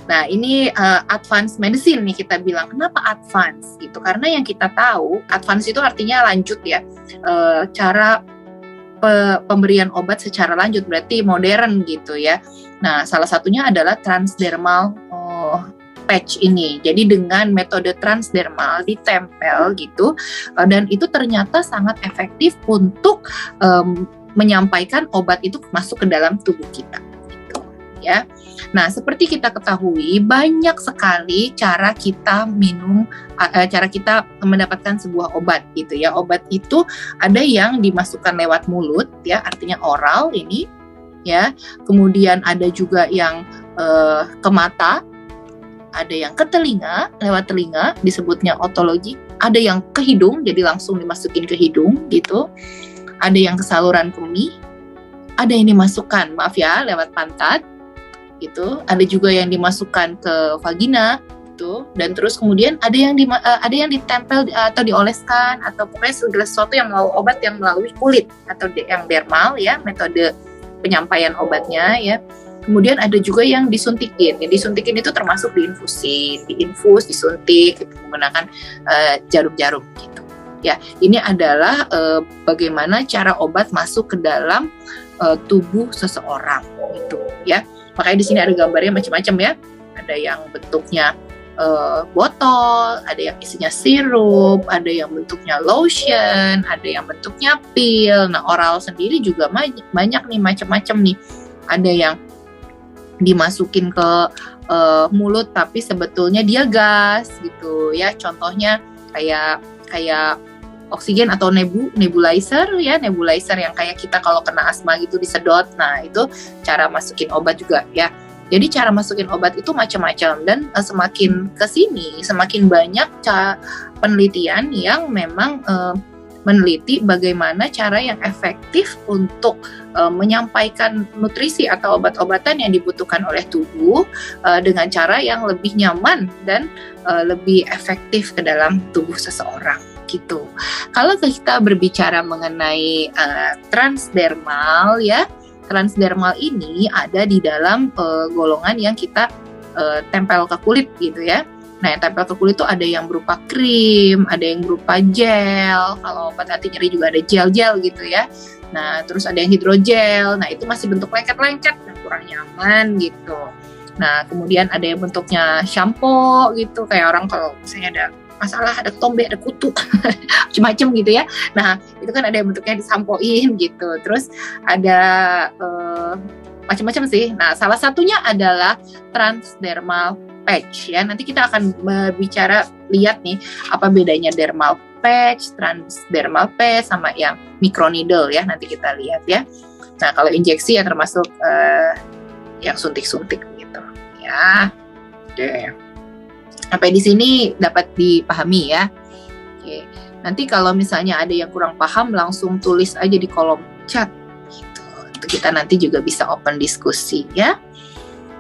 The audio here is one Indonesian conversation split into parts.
Nah, ini advanced medicine nih kita bilang. Kenapa advance? Gitu. Karena yang kita tahu, advance itu artinya lanjut ya. Cara pemberian obat secara lanjut berarti modern gitu ya. Nah, salah satunya adalah transdermal patch ini. Jadi dengan metode transdermal ditempel gitu, dan itu ternyata sangat efektif untuk menyampaikan obat itu masuk ke dalam tubuh kita. Gitu, ya. Nah, seperti kita ketahui, banyak sekali cara kita minum, cara kita mendapatkan sebuah obat gitu ya. Obat itu ada yang dimasukkan lewat mulut ya, artinya oral ini ya. Kemudian ada juga yang ke mata, ada yang ke telinga, lewat telinga disebutnya otologi, ada yang ke hidung jadi langsung dimasukin ke hidung gitu. Ada yang ke saluran kemih, ada yang dimasukkan, maaf ya, lewat pantat gitu, ada juga yang dimasukkan ke vagina gitu, dan terus kemudian ada yang ditempel atau dioleskan atau pokoknya segala sesuatu yang melalui obat yang melalui kulit atau yang dermal ya, metode penyampaian obatnya ya. Kemudian ada juga yang disuntikin. Yang disuntikin itu termasuk diinfus, disuntik gitu, menggunakan jarum-jarum gitu. Ya, ini adalah bagaimana cara obat masuk ke dalam tubuh seseorang gitu ya. Makanya di sini ada gambarnya macam-macam ya. Ada yang bentuknya botol, ada yang isinya sirup, ada yang bentuknya lotion, ada yang bentuknya pil. Nah, oral sendiri juga banyak nih macam-macam nih. Ada yang dimasukin ke mulut tapi sebetulnya dia gas gitu ya. Contohnya kayak oksigen atau nebulizer ya, nebulizer yang kayak kita kalau kena asma gitu disedot. Nah, itu cara masukin obat juga ya. Jadi cara masukin obat itu macam-macam, dan semakin kesini semakin banyak penelitian yang memang meneliti bagaimana cara yang efektif untuk menyampaikan nutrisi atau obat-obatan yang dibutuhkan oleh tubuh dengan cara yang lebih nyaman dan lebih efektif ke dalam tubuh seseorang gitu. Kalau kita berbicara mengenai transdermal ya, transdermal ini ada di dalam golongan yang kita tempel ke kulit gitu ya. Nah, yang tempel ke kulit itu ada yang berupa krim, ada yang berupa gel. Kalau obat anti nyeri juga ada gel-gel gitu ya. Nah, terus ada yang hidrogel. Nah, itu masih bentuk lengket-lengket dan kurang nyaman gitu. Nah, kemudian ada yang bentuknya shampoo gitu. Kayak orang kalau misalnya ada masalah, ada ketombe, ada kutu, macam-macam gitu ya. Nah, itu kan ada yang bentuknya disampoin gitu. Terus ada macam-macam sih. Nah, salah satunya adalah transdermal patch ya. Nanti kita akan berbicara, lihat nih apa bedanya dermal patch, transdermal patch sama yang microneedle ya. Nanti kita lihat ya. Nah, kalau injeksi ya termasuk yang suntik-suntik gitu ya. Oke. Sampai di sini dapat dipahami ya. Oke. Nanti kalau misalnya ada yang kurang paham, langsung tulis aja di kolom chat gitu. Kita nanti juga bisa open diskusi ya.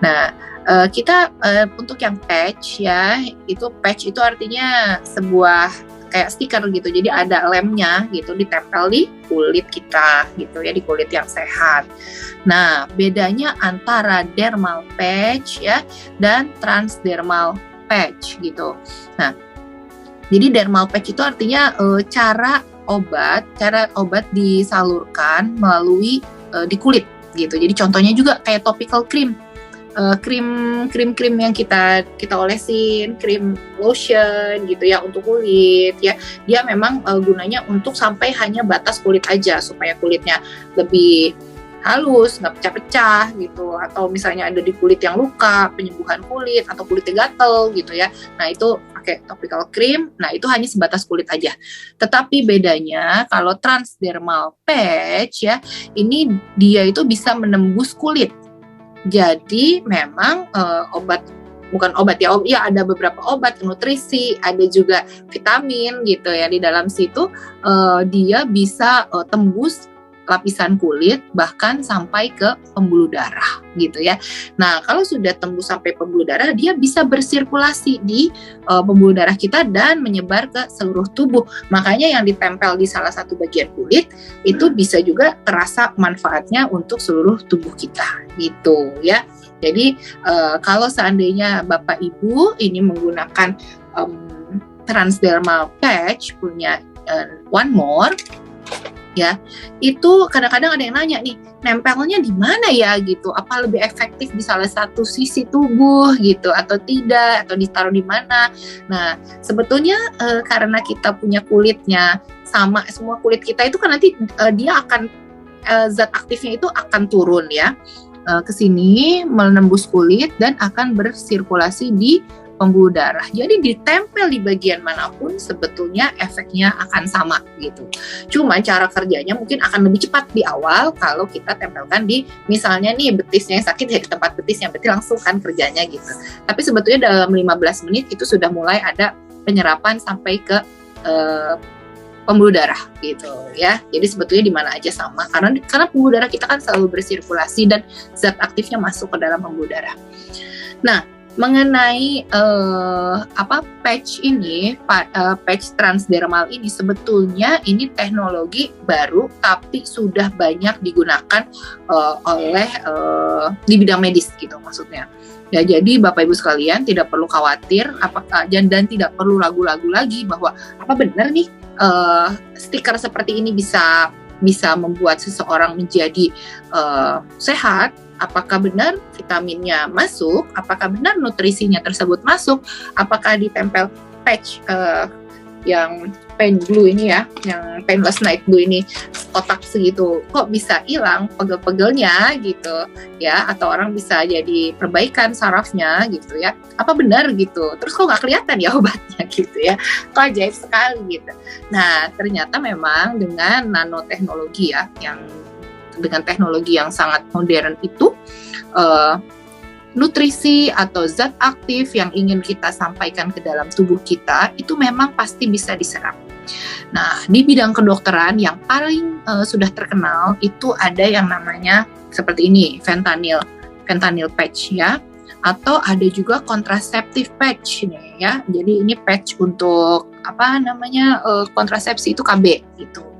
Nah, kita untuk yang patch ya, patch itu artinya sebuah kayak stiker gitu. Jadi ada lemnya gitu, ditempel di kulit kita gitu ya, di kulit yang sehat. Nah, bedanya antara dermal patch ya dan transdermal patch gitu. Nah, jadi dermal patch itu artinya cara obat disalurkan melalui di kulit gitu. Jadi contohnya juga kayak topical cream. Krim yang kita olesin, krim lotion gitu ya untuk kulit ya. Dia memang gunanya untuk sampai hanya batas kulit aja supaya kulitnya lebih halus, nggak pecah-pecah gitu. Atau misalnya ada di kulit yang luka, penyembuhan kulit atau kulitnya gatel gitu ya. Nah, itu pakai topical cream. Nah, itu hanya sebatas kulit aja. Tetapi bedanya kalau transdermal patch ya, ini dia itu bisa menembus kulit. Jadi memang bukan obat ya, ada beberapa obat nutrisi, ada juga vitamin gitu ya di dalam situ, dia bisa tembus lapisan kulit, bahkan sampai ke pembuluh darah gitu ya. Nah, kalau sudah tembus sampai pembuluh darah, dia bisa bersirkulasi di pembuluh darah kita dan menyebar ke seluruh tubuh. Makanya yang ditempel di salah satu bagian kulit itu bisa juga terasa manfaatnya untuk seluruh tubuh kita gitu ya. Jadi kalau seandainya Bapak Ibu ini menggunakan transdermal patch punya One More ya, itu kadang-kadang ada yang nanya nih, nempelnya di mana ya gitu, apa lebih efektif di salah satu sisi tubuh gitu atau tidak, atau ditaruh di mana. Nah, sebetulnya karena kita punya kulitnya sama, semua kulit kita itu kan nanti dia akan zat aktifnya itu akan turun ya ke sini, menembus kulit dan akan bersirkulasi di pembuluh darah. Jadi ditempel di bagian manapun sebetulnya efeknya akan sama gitu. Cuma cara kerjanya mungkin akan lebih cepat di awal kalau kita tempelkan di misalnya nih betisnya yang sakit ya di tempat betisnya, berarti langsung kan kerjanya gitu. Tapi sebetulnya dalam 15 menit itu sudah mulai ada penyerapan sampai ke pembuluh darah gitu ya. Jadi sebetulnya di mana aja sama karena pembuluh darah kita kan selalu bersirkulasi dan zat aktifnya masuk ke dalam pembuluh darah. Nah, mengenai patch ini, patch transdermal ini sebetulnya ini teknologi baru tapi sudah banyak digunakan oleh di bidang medis gitu maksudnya. Ya, jadi Bapak Ibu sekalian tidak perlu khawatir apakah dan tidak perlu ragu-ragu lagi bahwa apa benar nih stiker seperti ini bisa membuat seseorang menjadi sehat. Apakah benar vitaminnya masuk, apakah benar nutrisinya tersebut masuk, apakah ditempel patch yang pain glue ini ya, yang painless night glue ini kotak segitu, kok bisa hilang pegel-pegelnya gitu ya, atau orang bisa jadi perbaikan sarafnya gitu ya, apa benar gitu, terus kok nggak kelihatan ya obatnya gitu ya, kok ajaib sekali gitu. Nah ternyata memang dengan nanoteknologi ya, yang dengan teknologi yang sangat modern itu nutrisi atau zat aktif yang ingin kita sampaikan ke dalam tubuh kita itu memang pasti bisa diserap. Nah, di bidang kedokteran yang paling sudah terkenal itu ada yang namanya seperti ini, fentanyl patch ya, atau ada juga kontraseptif patch nih ya. Jadi ini patch untuk kontrasepsi itu KB gitu.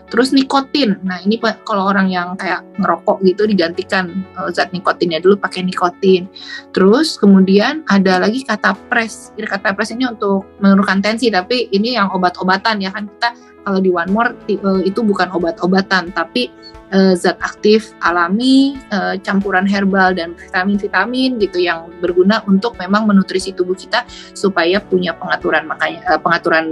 Terus nikotin, nah ini kalau orang yang kayak ngerokok gitu digantikan zat nikotinnya dulu pakai nikotin. Terus kemudian ada lagi kata press ini untuk menurunkan tensi, tapi ini yang obat-obatan ya kan, kita kalau di One More itu bukan obat-obatan tapi zat aktif alami, campuran herbal dan vitamin-vitamin gitu yang berguna untuk memang menutrisi tubuh kita supaya punya pengaturan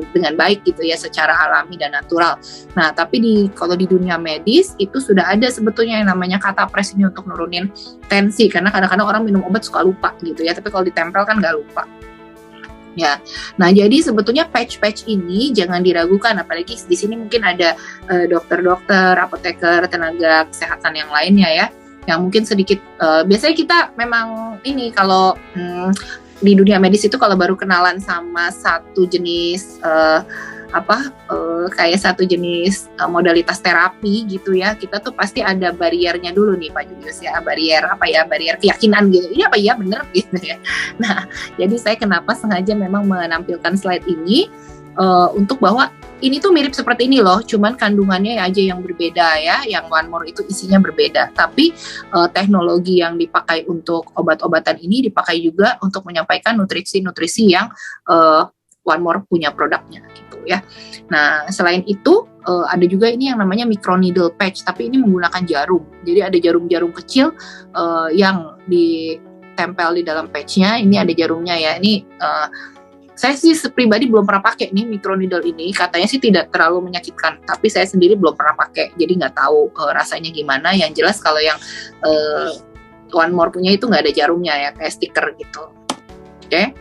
dengan baik gitu ya secara alami dan natural. Nah, tapi kalau di dunia medis itu sudah ada sebetulnya yang namanya kata press ini untuk nurunin tensi, karena kadang-kadang orang minum obat suka lupa gitu ya, tapi kalau ditempel kan nggak lupa. Ya, nah jadi sebetulnya patch ini jangan diragukan, apalagi di sini mungkin ada dokter-dokter, apoteker, tenaga kesehatan yang lainnya ya, yang mungkin sedikit biasanya kita memang ini kalau di dunia medis itu kalau baru kenalan sama satu jenis kayak satu jenis modalitas terapi gitu ya, kita tuh pasti ada bariernya dulu nih Pak Julius ya, barier keyakinan gitu, ini apa ya bener gitu ya. Nah jadi saya kenapa sengaja memang menampilkan slide ini untuk bahwa ini tuh mirip seperti ini loh, cuman kandungannya aja yang berbeda ya, yang One More itu isinya berbeda, tapi teknologi yang dipakai untuk obat-obatan ini dipakai juga untuk menyampaikan nutrisi-nutrisi yang One More punya produknya gitu ya. Nah selain itu ada juga ini yang namanya microneedle patch, tapi ini menggunakan jarum. Jadi ada jarum-jarum kecil yang ditempel di dalam patchnya. Ini ada jarumnya ya. Ini saya sih pribadi belum pernah pakai nih microneedle ini. Katanya sih tidak terlalu menyakitkan, tapi saya sendiri belum pernah pakai. Jadi nggak tahu rasanya gimana. Yang jelas kalau yang One More punya itu nggak ada jarumnya ya, kayak stiker gitu. Oke.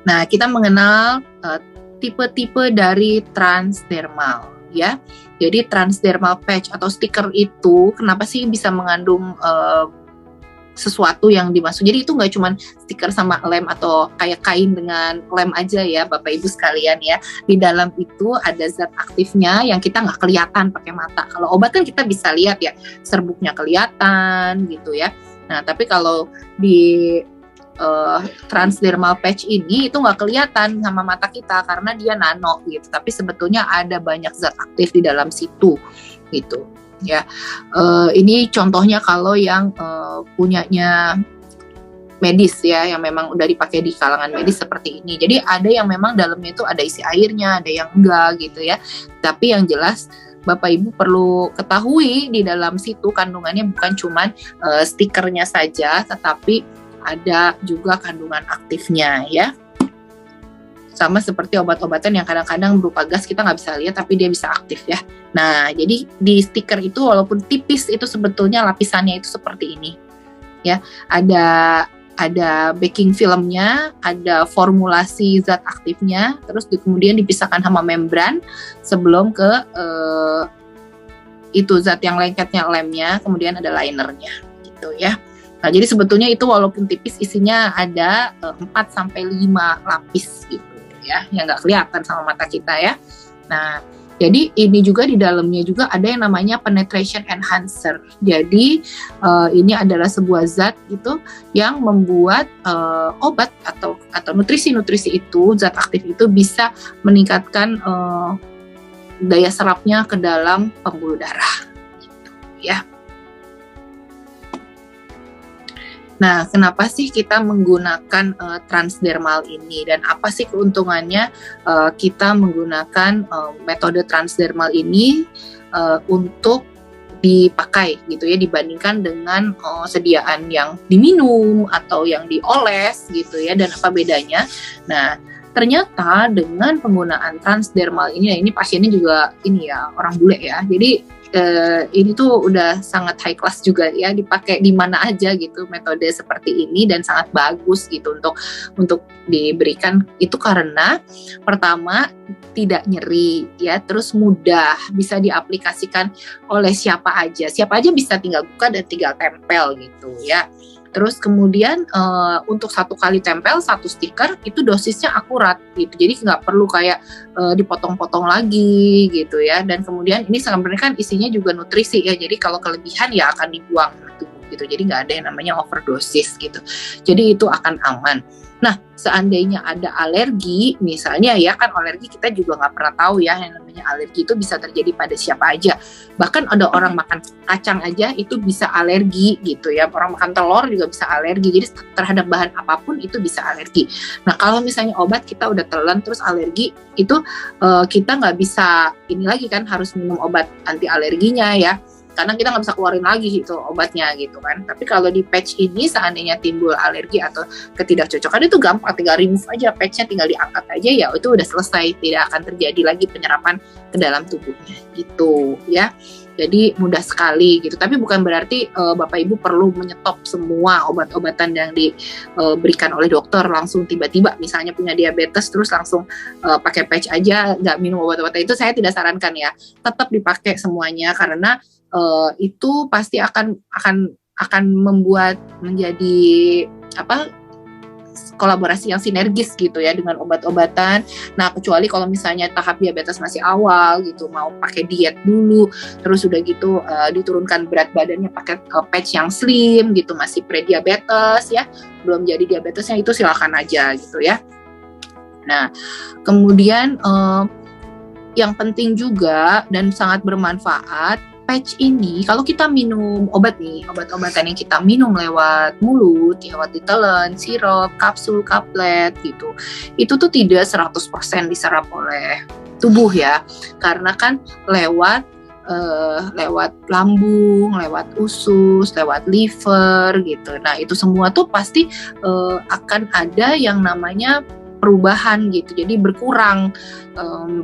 Nah, kita mengenal tipe-tipe dari transdermal ya. Jadi transdermal patch atau stiker itu kenapa sih bisa mengandung sesuatu yang dimasuk. Jadi itu nggak cuma stiker sama lem atau kayak kain dengan lem aja ya Bapak Ibu sekalian ya. Di dalam itu ada zat aktifnya yang kita nggak kelihatan pakai mata. Kalau obat kan kita bisa lihat ya, serbuknya kelihatan gitu ya. Nah tapi kalau di transdermal patch ini itu nggak kelihatan sama mata kita karena dia nano gitu. Tapi sebetulnya ada banyak zat aktif di dalam situ gitu. Ya, ini contohnya kalau yang punyanya medis ya, yang memang udah dipakai di kalangan medis seperti ini. Jadi ada yang memang dalamnya itu ada isi airnya, ada yang enggak gitu ya. Tapi yang jelas Bapak Ibu perlu ketahui di dalam situ kandungannya bukan cuman stikernya saja, tetapi ada juga kandungan aktifnya ya. Sama seperti obat-obatan yang kadang-kadang berupa gas kita nggak bisa lihat tapi dia bisa aktif ya. Nah jadi di stiker itu walaupun tipis itu sebetulnya lapisannya itu seperti ini ya. Ada backing filmnya, ada formulasi zat aktifnya, terus kemudian dipisahkan sama membran sebelum ke itu zat yang lengketnya lemnya, kemudian ada linernya gitu ya. Nah jadi sebetulnya itu walaupun tipis isinya ada 4-5 lapis gitu ya, yang nggak kelihatan sama mata kita ya. Nah, jadi ini juga di dalamnya juga ada yang namanya penetration enhancer. Jadi ini adalah sebuah zat gitu yang membuat obat atau nutrisi-nutrisi itu, zat aktif itu bisa meningkatkan daya serapnya ke dalam pembuluh darah gitu ya. Nah, kenapa sih kita menggunakan transdermal ini dan apa sih keuntungannya kita menggunakan metode transdermal ini untuk dipakai gitu ya dibandingkan dengan sediaan yang diminum atau yang dioles gitu ya, dan apa bedanya? Nah, ternyata dengan penggunaan transdermal ini pasiennya juga ini ya orang bule ya, jadi ini tuh udah sangat high class juga ya, dipakai di mana aja gitu metode seperti ini, dan sangat bagus gitu untuk diberikan itu karena pertama tidak nyeri ya, terus mudah bisa diaplikasikan oleh siapa aja bisa tinggal buka dan tinggal tempel gitu ya. Terus kemudian untuk 1 kali tempel 1 stiker itu dosisnya akurat gitu, jadi nggak perlu kayak dipotong-potong lagi gitu ya. Dan kemudian ini sebenarnya kan isinya juga nutrisi ya, jadi kalau kelebihan ya akan dibuang gitu, jadi nggak ada yang namanya overdosis gitu, jadi itu akan aman. Nah, seandainya ada alergi, misalnya ya kan alergi kita juga nggak pernah tahu ya, yang namanya alergi itu bisa terjadi pada siapa aja. Bahkan ada orang makan kacang aja itu bisa alergi gitu ya, orang makan telur juga bisa alergi, jadi terhadap bahan apapun itu bisa alergi. Nah, kalau misalnya obat kita udah telan terus alergi, itu kita nggak bisa ini lagi kan, harus minum obat anti alerginya ya, karena kita nggak bisa keluarin lagi itu obatnya gitu kan. Tapi kalau di patch ini seandainya timbul alergi atau ketidakcocokan itu gampang, tinggal remove aja patchnya, tinggal diangkat aja ya, itu udah selesai, tidak akan terjadi lagi penyerapan ke dalam tubuhnya gitu ya. Jadi mudah sekali gitu. Tapi bukan berarti Bapak Ibu perlu menyetop semua obat-obatan yang diberikan oleh dokter langsung tiba-tiba misalnya punya diabetes terus langsung pakai patch aja, nggak minum obat-obatan itu saya tidak sarankan ya. Tetap dipakai semuanya karena itu pasti akan membuat menjadi kolaborasi yang sinergis gitu ya dengan obat-obatan. Nah, kecuali kalau misalnya tahap diabetes masih awal gitu, mau pakai diet dulu, terus udah gitu diturunkan berat badannya pakai patch yang slim gitu, masih pre-diabetes ya, belum jadi diabetesnya, itu silakan aja gitu ya. Nah, kemudian yang penting juga dan sangat bermanfaat, patch ini kalau kita minum obat-obatan yang kita minum lewat mulut, lewat ditelan, sirup, kapsul, kaplet gitu, itu tuh tidak 100% diserap oleh tubuh ya, karena kan lewat lambung, lewat usus, lewat liver gitu. Nah itu semua tuh pasti akan ada yang namanya perubahan gitu, jadi berkurang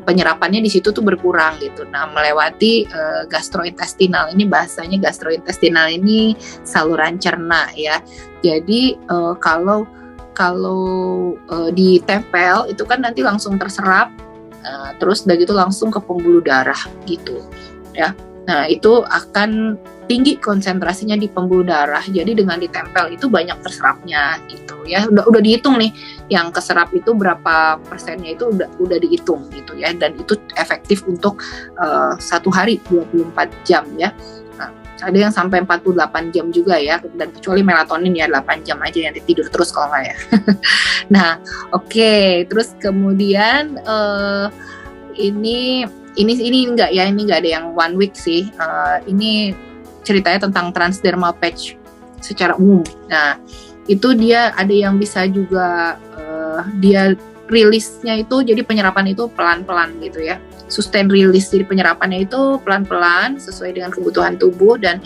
penyerapannya di situ tuh berkurang gitu. Nah melewati gastrointestinal, ini bahasanya gastrointestinal ini saluran cerna ya. Jadi kalau ditempel itu kan nanti langsung terserap, terus udah gitu langsung ke pembuluh darah gitu ya. Nah itu akan tinggi konsentrasinya di pembuluh darah. Jadi dengan ditempel itu banyak terserapnya gitu ya. Udah dihitung nih yang keserap itu berapa persennya itu udah dihitung gitu ya, dan itu efektif untuk 1 hari 24 jam ya. Ada yang sampai 48 jam juga ya, dan kecuali melatonin ya 8 jam aja, yang tidur terus kalau nggak ya. Nah, oke. Terus kemudian ini enggak ya, ini nggak ada yang 1 week sih. Ini ceritanya tentang transdermal patch secara umum. Nah, itu dia ada yang bisa juga dia rilisnya itu, jadi penyerapan itu pelan-pelan gitu ya. Sustain release, jadi penyerapannya itu pelan-pelan sesuai dengan kebutuhan tubuh, dan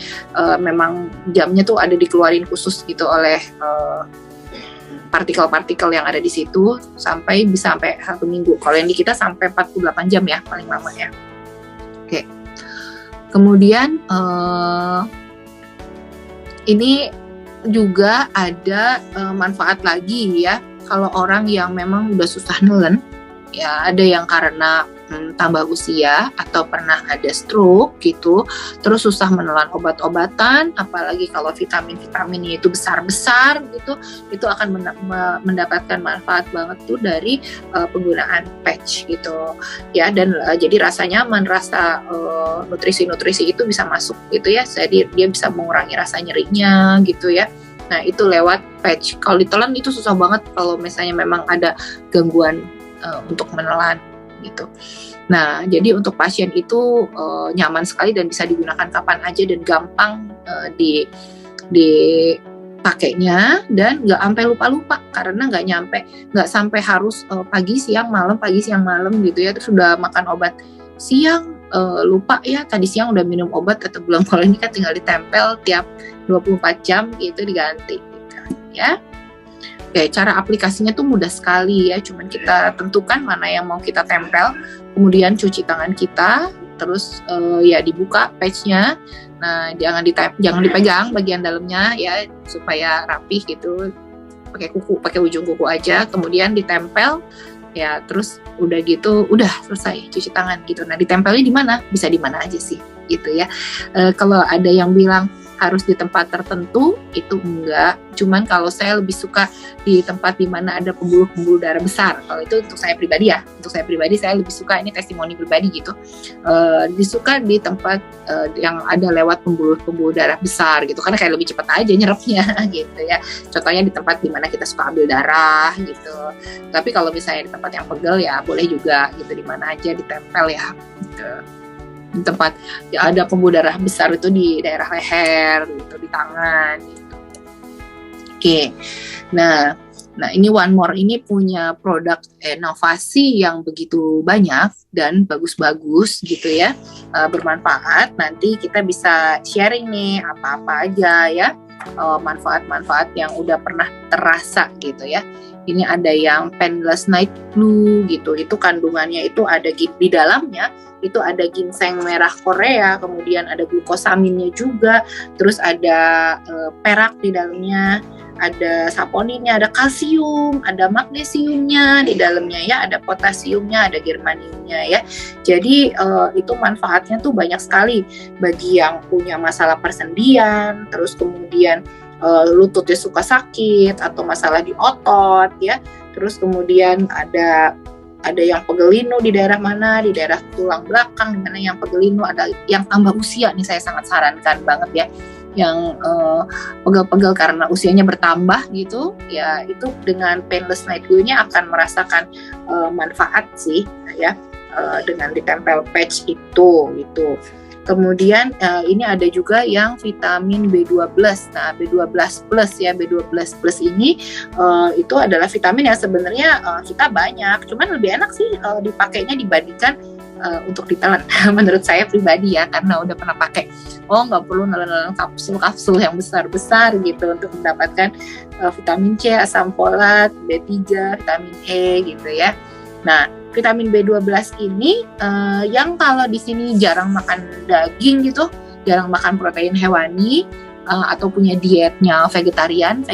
memang jamnya tuh ada dikeluarin khusus gitu oleh partikel-partikel yang ada di situ, bisa sampai 1 minggu. Kalau yang di kita sampai 48 jam ya paling lama ya. Oke. Kemudian ini juga ada manfaat lagi ya, kalau orang yang memang udah susah nelen ya, ada yang karena tambah usia atau pernah ada stroke gitu, terus susah menelan obat-obatan, apalagi kalau vitamin-vitaminnya itu besar-besar gitu, itu akan mendapatkan manfaat banget tuh dari penggunaan patch gitu ya. Dan jadi rasa nyaman, rasa nutrisi-nutrisi itu bisa masuk gitu ya, jadi dia bisa mengurangi rasa nyerinya gitu ya. Nah, itu lewat patch. Kalau ditelan itu susah banget kalau misalnya memang ada gangguan untuk menelan gitu. Nah, jadi untuk pasien itu nyaman sekali dan bisa digunakan kapan aja, dan gampang dipakainya, dan nggak sampai lupa-lupa, karena nggak sampai harus pagi siang malam gitu ya, terus udah makan obat siang lupa ya tadi siang udah minum obat atau belum. Kalau ini kan tinggal ditempel tiap 24 jam gitu, diganti gitu ya. Oke, cara aplikasinya tuh mudah sekali ya, cuman kita tentukan mana yang mau kita tempel, kemudian cuci tangan kita, terus ya dibuka patchnya. Nah, jangan dipegang bagian dalamnya ya, supaya rapih gitu, pakai ujung kuku aja, kemudian ditempel ya, terus udah gitu udah selesai cuci tangan gitu. Nah, ditempelnya di mana? Bisa di mana aja sih gitu ya. Kalau ada yang bilang harus di tempat tertentu, itu enggak, cuman kalau saya lebih suka di tempat di mana ada pembuluh darah besar. Kalau itu untuk saya pribadi saya lebih suka, ini testimoni pribadi gitu, disuka di tempat yang ada lewat pembuluh darah besar gitu, karena kayak lebih cepat aja nyerapnya gitu ya. Contohnya di tempat di mana kita suka ambil darah gitu. Tapi kalau misalnya di tempat yang pegel ya boleh juga gitu, di mana aja ditempel ya gitu. Di tempat ya ada pembuluh darah besar itu di daerah leher gitu, di tangan gitu. Oke. Nah ini One More ini punya produk inovasi yang begitu banyak dan bagus-bagus gitu ya, bermanfaat. Nanti kita bisa sharing nih apa-apa aja ya, manfaat-manfaat yang udah pernah terasa gitu ya. Ini ada yang Painless Night Blue gitu, itu kandungannya itu ada di dalamnya, itu ada ginseng merah Korea, kemudian ada glukosaminnya juga, terus ada perak di dalamnya, ada saponinnya, ada kalsium, ada magnesiumnya di dalamnya ya, ada potasiumnya, ada germaniumnya ya. Jadi itu manfaatnya tuh banyak sekali bagi yang punya masalah persendian, terus kemudian lututnya suka sakit atau masalah di otot ya, terus kemudian ada yang pegelinu di daerah mana, di daerah tulang belakang, di mana yang pegelinu, ada yang tambah usia nih, saya sangat sarankan banget ya, yang pegel-pegel karena usianya bertambah gitu ya, itu dengan Painless Night Blue-nya akan merasakan manfaat sih ya, dengan ditempel patch itu gitu. Kemudian ini ada juga yang vitamin B12. Nah, B12 plus ya, B12 plus ini itu adalah vitamin yang sebenarnya kita banyak, cuman lebih enak sih dipakainya dibandingkan untuk ditelan. Menurut saya pribadi ya, karena udah pernah pakai. Nggak perlu nelen kapsul-kapsul yang besar-besar gitu untuk mendapatkan vitamin C, asam folat, B3, vitamin E gitu ya. Nah, vitamin B12 ini yang kalau di sini jarang makan daging gitu, jarang makan protein hewani, atau punya dietnya vegan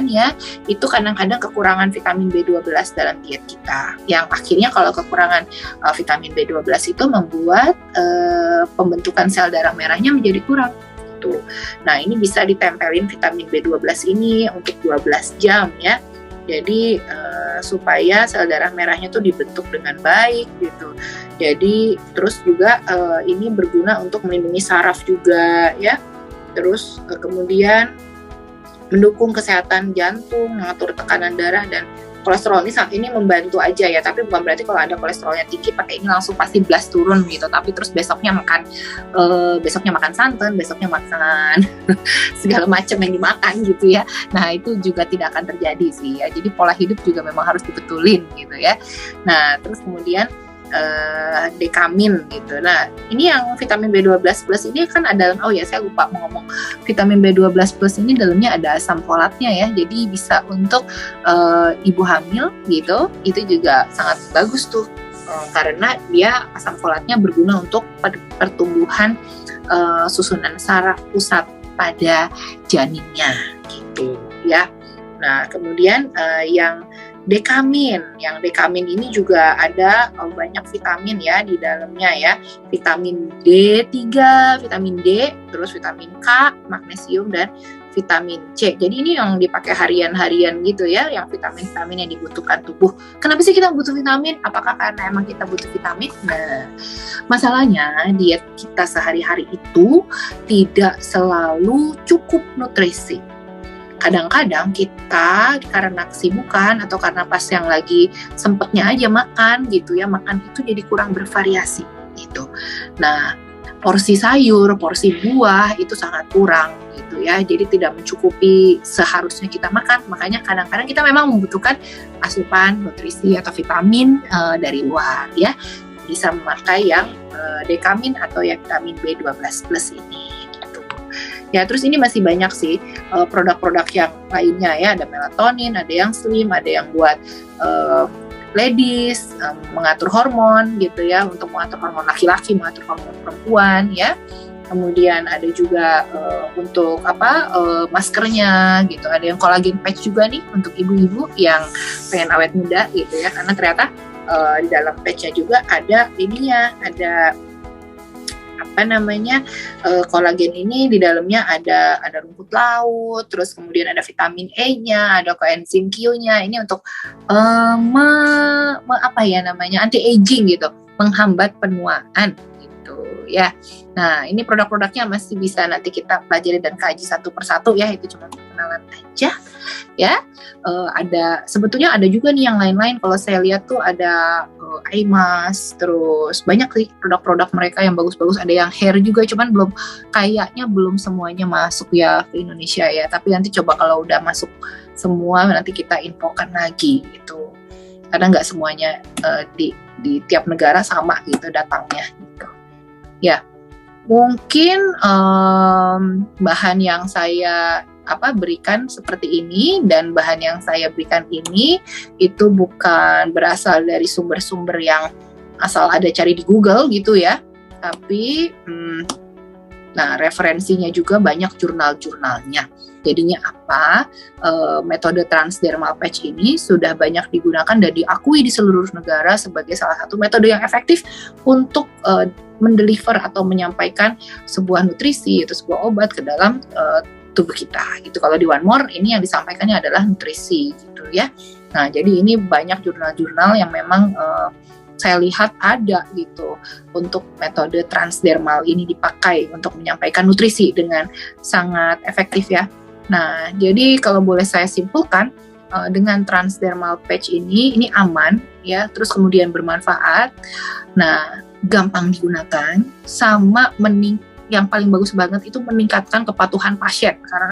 ya, itu kadang-kadang kekurangan vitamin B12 dalam diet kita. Yang akhirnya kalau kekurangan vitamin B12 itu membuat pembentukan sel darah merahnya menjadi kurang. gitu. Nah, ini bisa ditempelin vitamin B12 ini untuk 12 jam ya. Jadi supaya sel darah merahnya tuh dibentuk dengan baik gitu. Jadi terus juga ini berguna untuk melindungi saraf juga ya. Terus kemudian mendukung kesehatan jantung, mengatur tekanan darah dan kolesterol. Ini membantu aja ya, tapi bukan berarti kalau ada kolesterolnya tinggi pakai ini langsung pasti blast turun gitu. Tapi terus besoknya makan santan, besoknya makan segala macam yang dimakan gitu ya. Nah, itu juga tidak akan terjadi sih ya. Jadi pola hidup juga memang harus dibetulin gitu ya. Nah, terus kemudian dekamin gitu. Nah, ini yang vitamin B12 plus ini kan ada, saya lupa mau ngomong, vitamin B12 plus ini dalamnya ada asam folatnya ya, jadi bisa untuk ibu hamil gitu, itu juga sangat bagus tuh karena dia asam folatnya berguna untuk pertumbuhan susunan saraf pusat pada janinnya gitu ya. Nah, kemudian yang dekamin ini juga ada banyak vitamin ya di dalamnya ya, vitamin D3, vitamin D, terus vitamin K, magnesium dan vitamin C. Jadi ini yang dipakai harian-harian gitu ya, yang vitamin-vitamin yang dibutuhkan tubuh. Kenapa sih kita butuh vitamin? Apakah karena emang kita butuh vitamin? Nah, masalahnya diet kita sehari-hari itu tidak selalu cukup nutrisi. Kadang-kadang kita karena kesibukan atau karena pas yang lagi sempetnya aja makan gitu ya, makan itu jadi kurang bervariasi gitu. Nah, porsi sayur, porsi buah itu sangat kurang gitu ya, jadi tidak mencukupi seharusnya kita makan. Makanya kadang-kadang kita memang membutuhkan asupan nutrisi atau vitamin dari luar ya. Bisa memakai yang dekamin atau yang vitamin B12 plus ini. Ya, terus ini masih banyak sih produk-produk yang lainnya ya, ada melatonin, ada yang slim, ada yang buat ladies, mengatur hormon gitu ya, untuk mengatur hormon laki-laki, mengatur hormon perempuan ya. Kemudian ada juga untuk maskernya gitu, ada yang collagen patch juga nih untuk ibu-ibu yang pengen awet muda gitu ya, karena ternyata di dalam patchnya juga ada ininya, ada kolagen ini di dalamnya ada rumput laut, terus kemudian ada vitamin E-nya, ada coenzim Q-nya. Ini untuk anti aging gitu, menghambat penuaan gitu ya. Nah, ini produk-produknya masih bisa nanti kita pelajari dan kaji satu persatu ya, itu cuma perkenalan aja ya. Sebetulnya ada juga nih yang lain-lain, kalau saya lihat tuh ada Aimas, terus banyak sih produk-produk mereka yang bagus-bagus, ada yang hair juga, cuman kayaknya belum semuanya masuk ya ke Indonesia ya, tapi nanti coba kalau udah masuk semua nanti kita infokan lagi gitu, karena nggak semuanya di tiap negara sama gitu datangnya gitu ya. Mungkin bahan yang saya berikan seperti ini, dan bahan yang saya berikan ini itu bukan berasal dari sumber-sumber yang asal ada cari di Google gitu ya, tapi referensinya juga banyak, jurnal-jurnalnya. Jadinya metode transdermal patch ini sudah banyak digunakan dan diakui di seluruh negara sebagai salah satu metode yang efektif untuk mendeliver atau menyampaikan sebuah nutrisi atau sebuah obat ke dalam tubuh kita gitu. Kalau di One More ini yang disampaikannya adalah nutrisi gitu ya. Nah, jadi ini banyak jurnal-jurnal yang memang saya lihat ada gitu untuk metode transdermal ini dipakai untuk menyampaikan nutrisi dengan sangat efektif ya. Nah, jadi kalau boleh saya simpulkan, dengan transdermal patch ini aman ya, terus kemudian bermanfaat. Nah, gampang digunakan, sama yang paling bagus banget itu meningkatkan kepatuhan pasien, karena